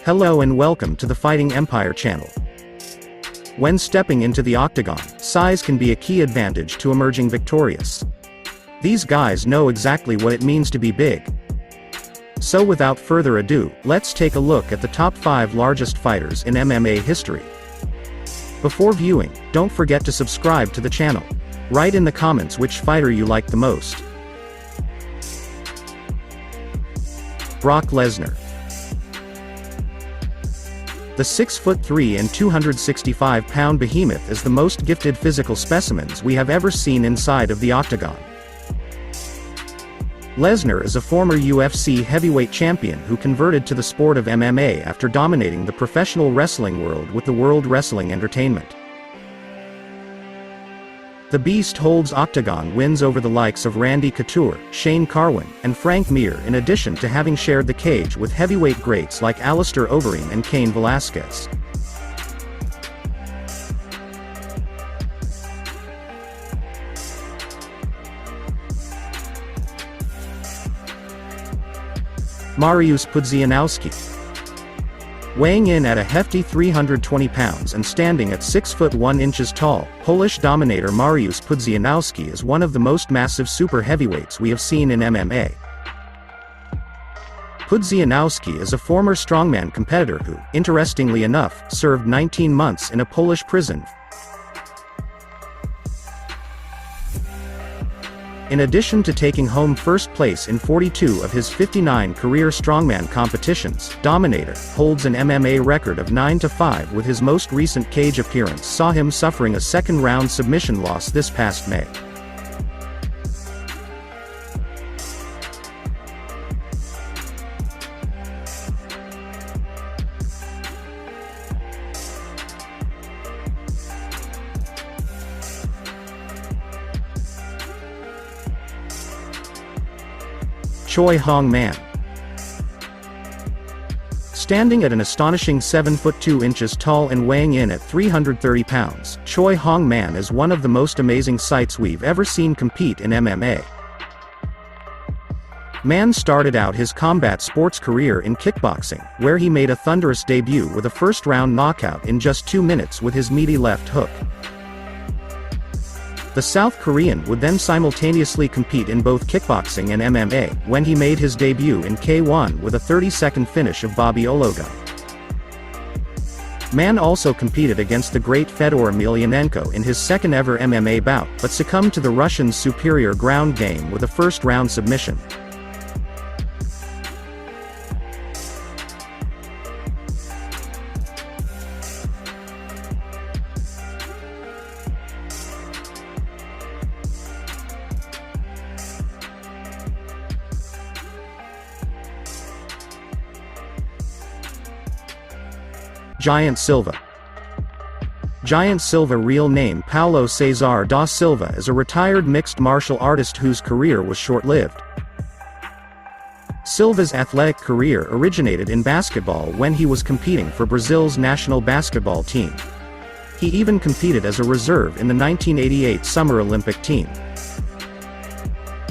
Hello and welcome to the Fighting Empire channel. When stepping into the octagon, size can be a key advantage to emerging victorious. These guys know exactly what it means to be big. So without further ado, let's take a look at the top 5 largest fighters in MMA history. Before viewing, don't forget to subscribe to the channel. Write in the comments which fighter you like the most. Brock Lesnar. The 6'3" and 265-pound behemoth is the most gifted physical specimens we have ever seen inside of the octagon. Lesnar is a former UFC heavyweight champion who converted to the sport of MMA after dominating the professional wrestling world with the World Wrestling Entertainment. The Beast holds octagon wins over the likes of Randy Couture, Shane Carwin, and Frank Mir, in addition to having shared the cage with heavyweight greats like Alistair Overeem and Cain Velasquez. Mariusz Pudzianowski. Weighing in at a hefty 320 pounds and standing at 6 foot 1 inches tall, Polish dominator Mariusz Pudzianowski is one of the most massive super heavyweights we have seen in MMA. Pudzianowski is a former strongman competitor who, interestingly enough, served 19 months in a Polish prison. In addition to taking home first place in 42 of his 59 career strongman competitions, Dominator holds an MMA record of 9-5, with his most recent cage appearance saw him suffering a second-round submission loss this past May. Choi Hong-man. Standing at an astonishing 7 foot 2 inches tall and weighing in at 330 pounds, Choi Hong-man is one of the most amazing sights we've ever seen compete in MMA. Man started out his combat sports career in kickboxing, where he made a thunderous debut with a first-round knockout in just 2 minutes with his meaty left hook. The South Korean would then simultaneously compete in both kickboxing and MMA, when he made his debut in K1 with a 30-second finish of Bobby Ologun. Man also competed against the great Fedor Emelianenko in his second-ever MMA bout, but succumbed to the Russian's superior ground game with a first-round submission. Giant Silva. Giant Silva, real name Paulo Cesar da Silva, is a retired mixed martial artist whose career was short-lived. Silva's athletic career originated in basketball when he was competing for Brazil's national basketball team. He even competed as a reserve in the 1988 Summer Olympic team.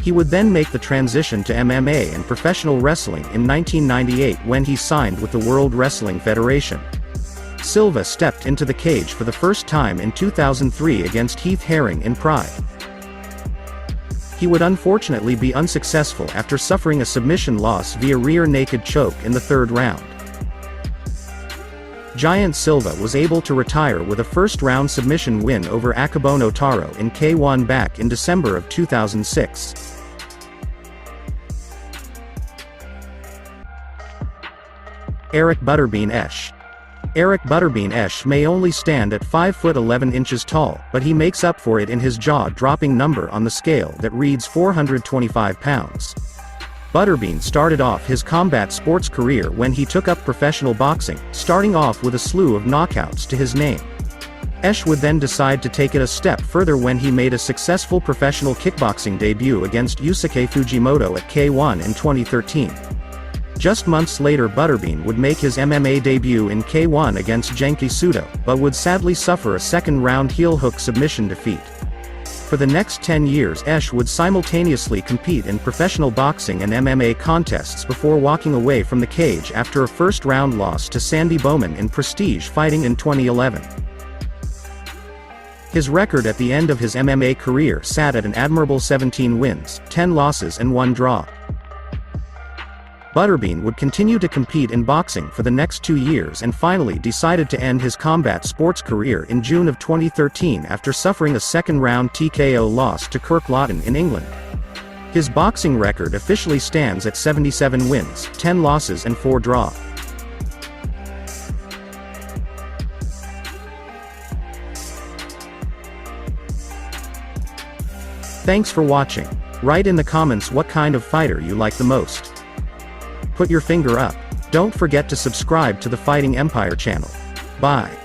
He would then make the transition to MMA and professional wrestling in 1998 when he signed with the World Wrestling Federation. Silva stepped into the cage for the first time in 2003 against Heath Herring in Pride. He would unfortunately be unsuccessful after suffering a submission loss via rear naked choke in the 3rd round. Giant Silva was able to retire with a first-round submission win over Akebono Taro in K1 back in December of 2006. Eric Butterbean Esch. Eric Butterbean Esch may only stand at 5 foot 11 inches tall, but he makes up for it in his jaw-dropping number on the scale that reads 425 pounds. Butterbean started off his combat sports career when he took up professional boxing, starting off with a slew of knockouts to his name. Esch would then decide to take it a step further when he made a successful professional kickboxing debut against Yusuke Fujimoto at K1 in 2013. Just months later, Butterbean would make his MMA debut in K1 against Genki Sudo, but would sadly suffer a second-round heel hook submission defeat. For the next 10 years Esch would simultaneously compete in professional boxing and MMA contests before walking away from the cage after a first-round loss to Sandy Bowman in Prestige Fighting in 2011. His record at the end of his MMA career sat at an admirable 17 wins, 10 losses and 1 draw. Butterbean would continue to compete in boxing for the next 2 years and finally decided to end his combat sports career in June of 2013 after suffering a second-round TKO loss to Kirk Lawton in England. His boxing record officially stands at 77 wins, 10 losses and 4 draw. Thanks for watching. Write in the comments what kind of fighter you like the most. Put your finger up. Don't forget to subscribe to the Fighting Empire channel. Bye.